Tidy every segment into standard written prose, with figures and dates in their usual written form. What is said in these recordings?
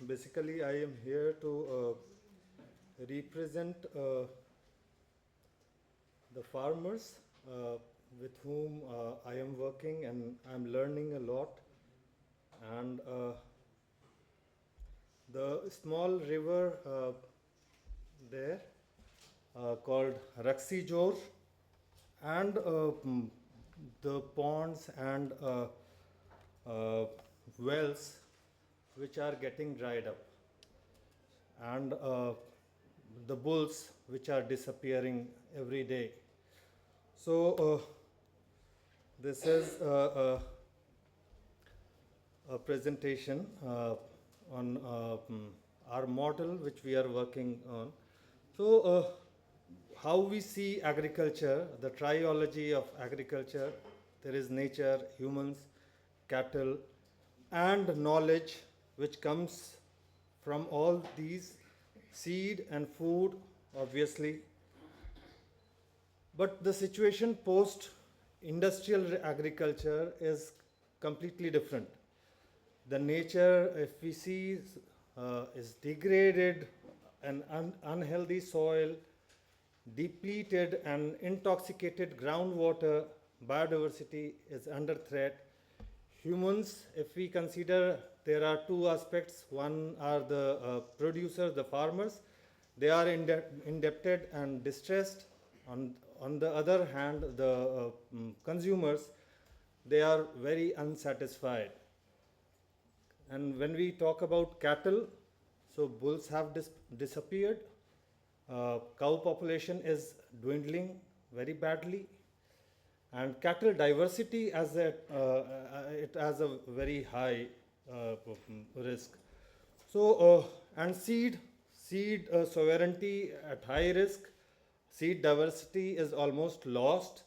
Basically, I am here to represent the farmers with whom I am working, and I'm learning a lot. And the small river there called Raksi Jor, and the ponds and uh, wells which are getting dried up, and the bulls which are disappearing every day. So, this is a presentation on our model which we are working on. So, how we see agriculture, the triology of agriculture, there is nature, humans, cattle, and knowledge which comes from all these, seed and food, obviously. But the situation post industrial agriculture is completely different. The nature, if we see, is degraded, and unhealthy soil, depleted and intoxicated groundwater, biodiversity is under threat. Humans, if we consider, there are two aspects. One are the producers, the farmers. They are indebted and distressed. On the other hand, the consumers, they are very unsatisfied. And when we talk about cattle, so bulls have disappeared. Cow population is dwindling very badly, and cattle diversity it has a very high risk. So, and seed sovereignty at high risk. Seed diversity is almost lost.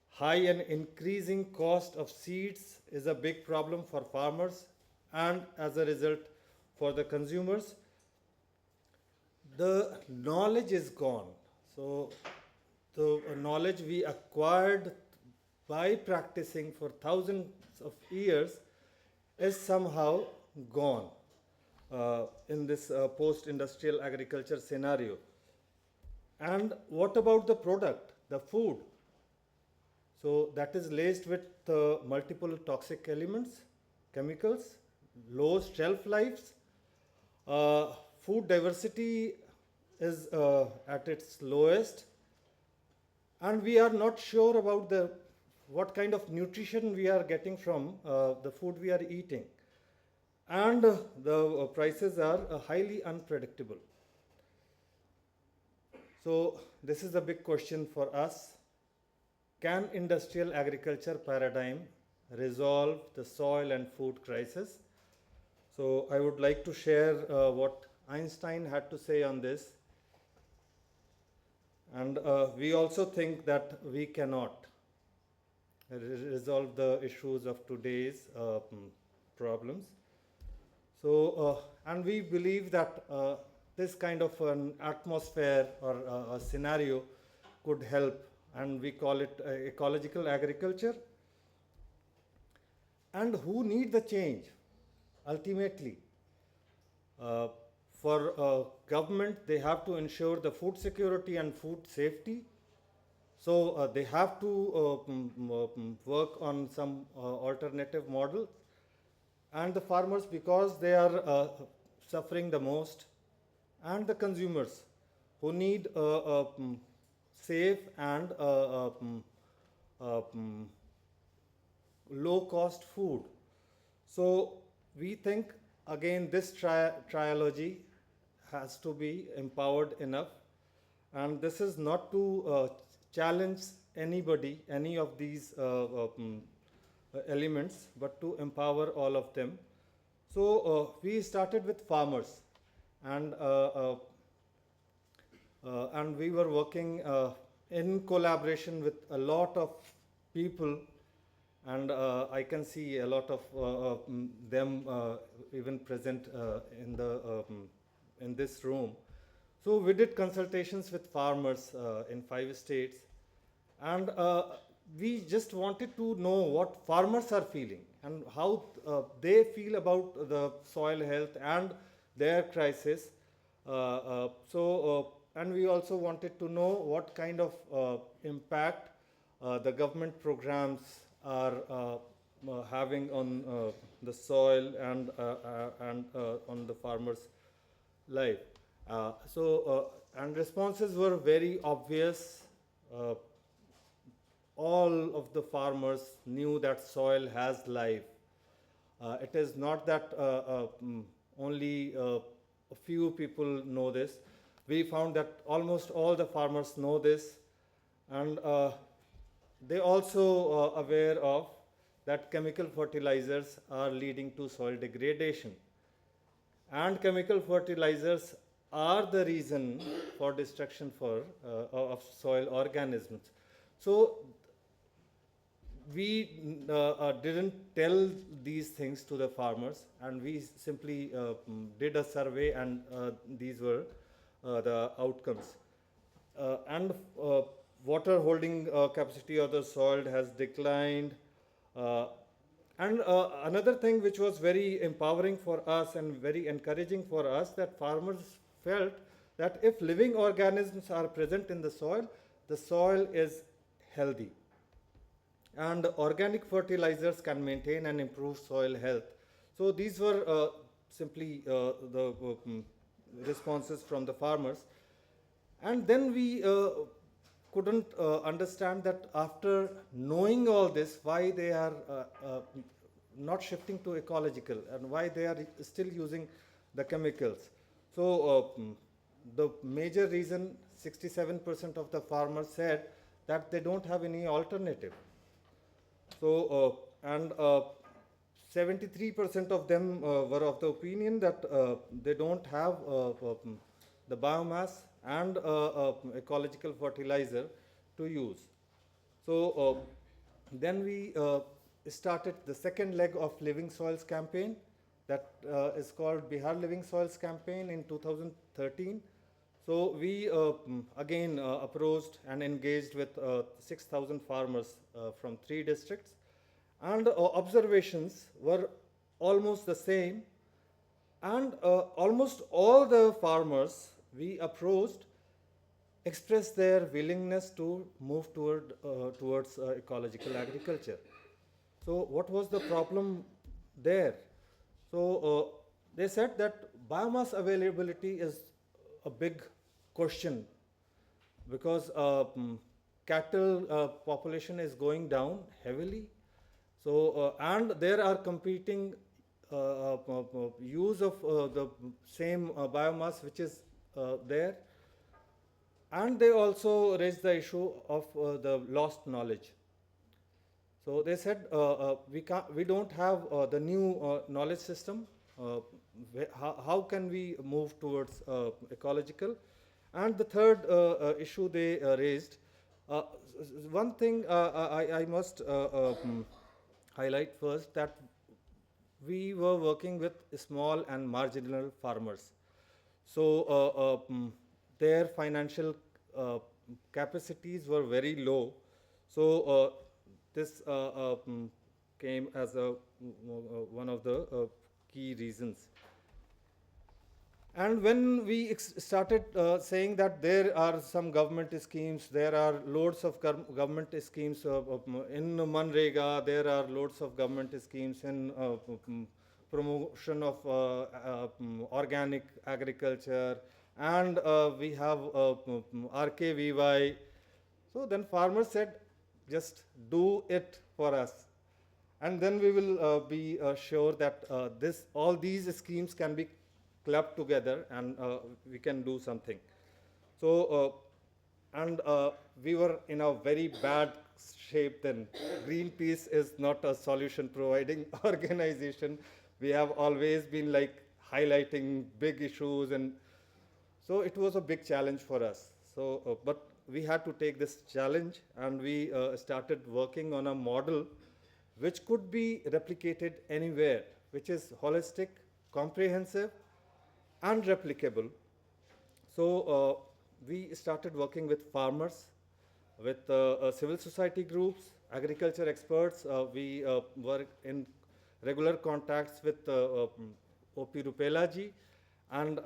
High and increasing cost of seeds is a big problem for farmers, and as a result for the consumers. The knowledge is gone. So, the knowledge we acquired by practicing for thousands of years is somehow gone in this post-industrial agriculture scenario. And what about the product, the food? So that is laced with multiple toxic elements, chemicals, low shelf lives. Food diversity is at its lowest, and we are not sure about what kind of nutrition we are getting from the food we are eating, and the prices are highly unpredictable. So this is a big question for us. Can industrial agriculture paradigm resolve the soil and food crisis? So I would like to share what Einstein had to say on this. And we also think that we cannot resolve the issues of today's problems. So, and we believe that this kind of an atmosphere or a scenario could help, and we call it ecological agriculture. And who need the change? Ultimately, for government, they have to ensure the food security and food safety. So they have to work on some alternative model. And the farmers, because they are suffering the most, and the consumers who need safe and low cost food. So we think again this trilogy has to be empowered enough, and this is not to challenge anybody, any of these elements, but to empower all of them. So we started with farmers, and we were working in collaboration with a lot of people, and I can see a lot of them even present in this room. So we did consultations with farmers in 5 states, and we just wanted to know what farmers are feeling and how they feel about the soil health and their crisis. And we also wanted to know what kind of impact the government programs are having on the soil and on the farmer's life. And responses were very obvious. Uh, all of the farmers knew that soil has life. It is not that only a few people know this. We found that almost all the farmers know this, and they also aware of that chemical fertilizers are leading to soil degradation. And chemical fertilizers are the reason for destruction of soil organisms. So we didn't tell these things to the farmers, and we simply did a survey, and these were the outcomes. And water holding capacity of the soil has declined. Uh, and another thing which was very empowering for us and very encouraging for us, that farmers felt that if living organisms are present in the soil is healthy. And organic fertilizers can maintain and improve soil health. So these were simply the responses from the farmers. And then we couldn't understand that after knowing all this, why they are not shifting to ecological and why they are still using the chemicals. So the major reason, 67% of the farmers said that they don't have any alternative. So, and 73% of them were of the opinion that they don't have the biomass and ecological fertilizer to use. So then we started the second leg of Living Soils campaign, that is called Bihar Living Soils campaign in 2013. So we again approached and engaged with 6,000 farmers from 3 districts, and observations were almost the same, and almost all the farmers we approached expressed their willingness to move towards ecological agriculture. So what was the problem there? So they said that biomass availability is a big question, because cattle population is going down heavily. So and there are competing use of the same biomass which is there, and they also raised the issue of the lost knowledge. So they said we don't have the new knowledge system. How can we move towards ecological? And the third issue they raised, one thing I must highlight first, that we were working with small and marginal farmers. So their financial capacities were very low. So this came as one of the key reasons. And when we started saying that there are some government schemes, there are loads of government schemes in Manrega, there are loads of government schemes in promotion of organic agriculture, and we have RKVY. So then farmers said, just do it for us, and then we will be sure that all these schemes can be clubbed together, and we can do something. So and we were in a very bad shape then. Greenpeace is not a solution providing organization. We have always been like highlighting big issues, and so it was a big challenge for us. So but we had to take this challenge, and we started working on a model which could be replicated anywhere, which is holistic, comprehensive, and replicable. So we started working with farmers, with civil society groups, agriculture experts. We were in regular contacts with O.P. Rupela ji, And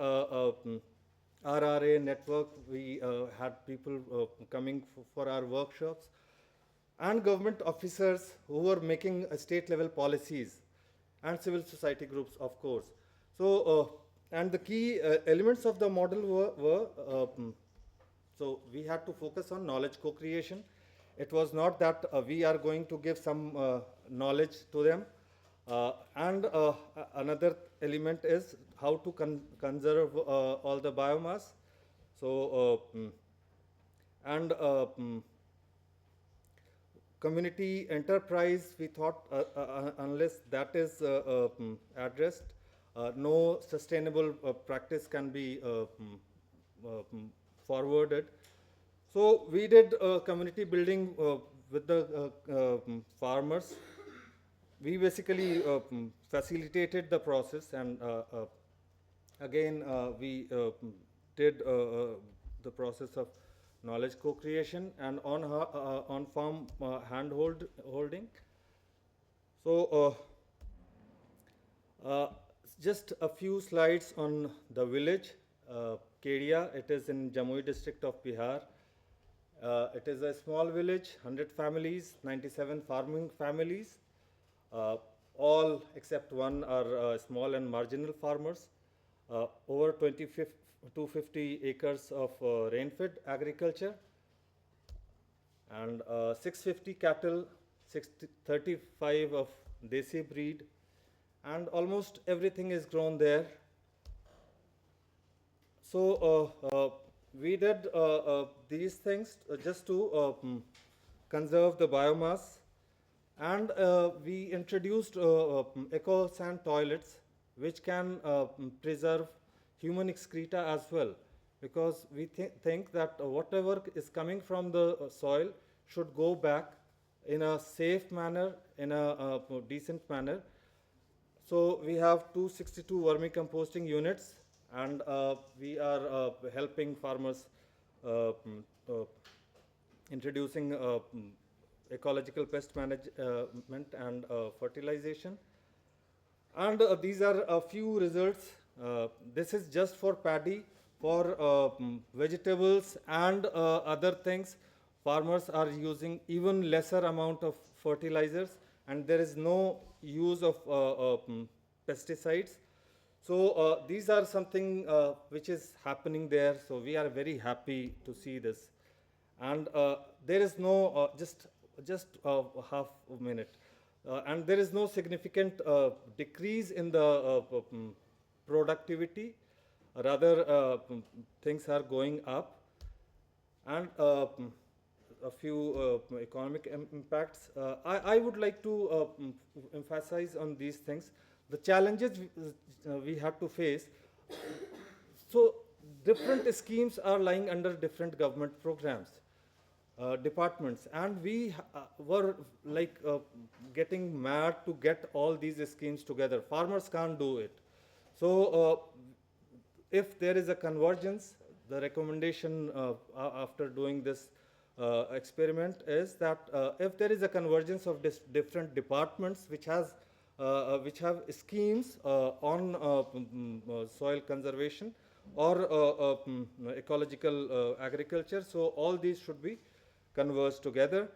RRA network, we had people coming for our workshops, and government officers who were making state level policies, and civil society groups, of course. So, and the key elements of the model were so we had to focus on knowledge co-creation. It was not that we are going to give some knowledge to them. And another element is how to conserve all the biomass. So, and community enterprise, we thought unless that is addressed, no sustainable practice can be forwarded. So we did community building with the farmers. We basically facilitated the process, and again we did the process of knowledge co-creation and on farm holding. So just a few slides on the village. Kedia, it is in Jamui district of Bihar. It is a small village, 100 families, 97 farming families. All except one are small and marginal farmers. Over 250 acres of rain-fed agriculture, and 650 cattle, 35 of desi breed, and almost everything is grown there. So we did these things just to conserve the biomass, and we introduced eco sand toilets, which can preserve human excreta as well, because we think that whatever is coming from the soil should go back in a safe manner, in a decent manner. So we have 262 vermicomposting units, and we are helping farmers introducing ecological pest management and fertilization. And these are a few results. This is just for paddy. For vegetables and other things, farmers are using even lesser amount of fertilizers, and there is no use of pesticides. So these are something which is happening there. So we are very happy to see this. And there is no just half a minute. And there is no significant decrease in the productivity. Rather, things are going up. And a few economic impacts. I would like to emphasize on these things. The challenges we have to face. So different schemes are lying under different government programs. Departments, and we were like getting mad to get all these schemes together. Farmers can't do it. So if there is a convergence, the recommendation after doing this experiment is that if there is a convergence of different departments which have schemes on soil conservation or ecological agriculture, so all these should be converged together.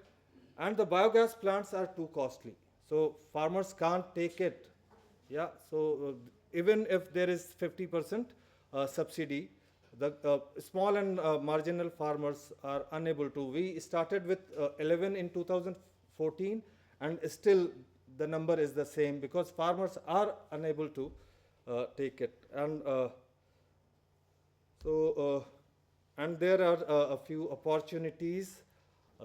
And the biogas plants are too costly, so farmers can't take it. Yeah, so even if there is 50% subsidy, the small and marginal farmers are unable to. We started with 11 in 2014, and still the number is the same because farmers are unable to take it. And and there are a few opportunities.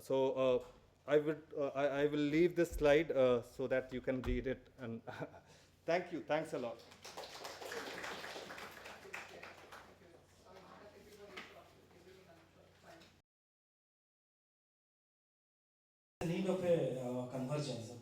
So I will leave this slide so that you can read it. And thank you. Thanks a lot. The need of a convergence.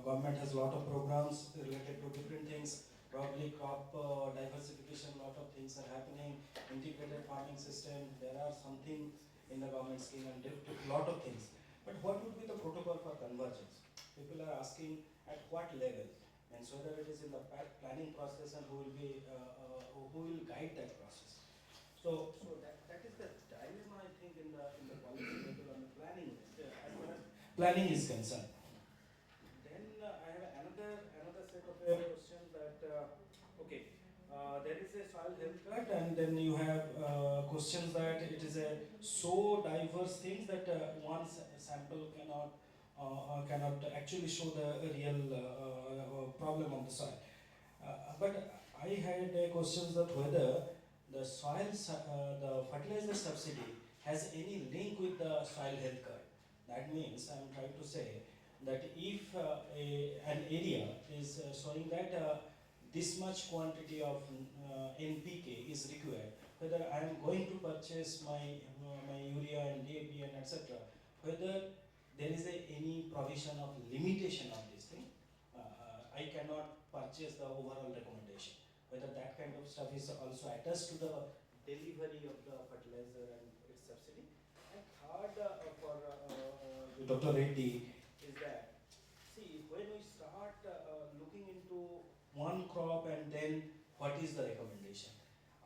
Government has a lot of programs related to different things. Probably crop diversification, lot of things are happening. Integrated farming system, there are something in the government scheme and lot of things. But what would be the protocol for convergence? People are asking at what level? and so whether it is in the planning process and who will guide that process. So that is the dilemma, I think, in the policy level on the planning as far as planning is concerned. Then I have another set of questions that okay, there is a soil health card, and then you have questions that it is a so diverse things that one sample cannot actually show the real problem on the soil. But I had questions that whether the fertilizer subsidy has any link with the soil health card. That means I am trying to say that if an area is showing that this much quantity of NPK is required, whether I am going to purchase my urea and DAP and etc., whether there is any provision of limitation of this thing, I cannot purchase the overall recommendation. Whether that kind of stuff is also attached to the delivery of the fertilizer and its subsidy. And third, for Dr. Reddy, is that, see, when we start looking into one crop and then what is the recommendation?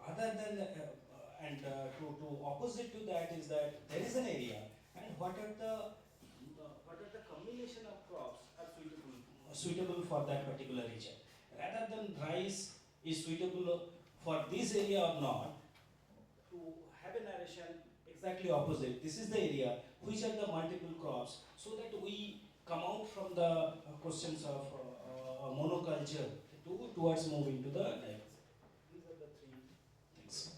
Other than, to opposite to that is that there is an area and what are the combination of crops are suitable for that particular region. Rather than rice is suitable for this area or not, to have a narration exactly opposite. This is the area, which are the multiple crops, so that we come out from the questions of monoculture towards moving to the diversity. These are the three things.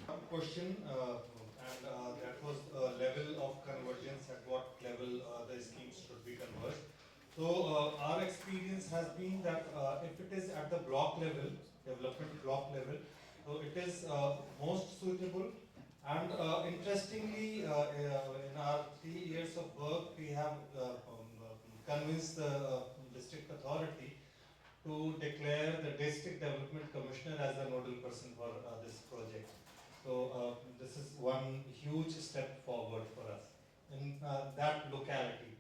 One question, and that was level of convergence, at what level the schemes should be converged. So our experience has been that if it is at the block level, development block level, so it is most suitable. And interestingly, in our 3 years of work, we have convinced the district authority to declare the district development commissioner as the nodal person for this project. So this is one huge step forward for us in that locality.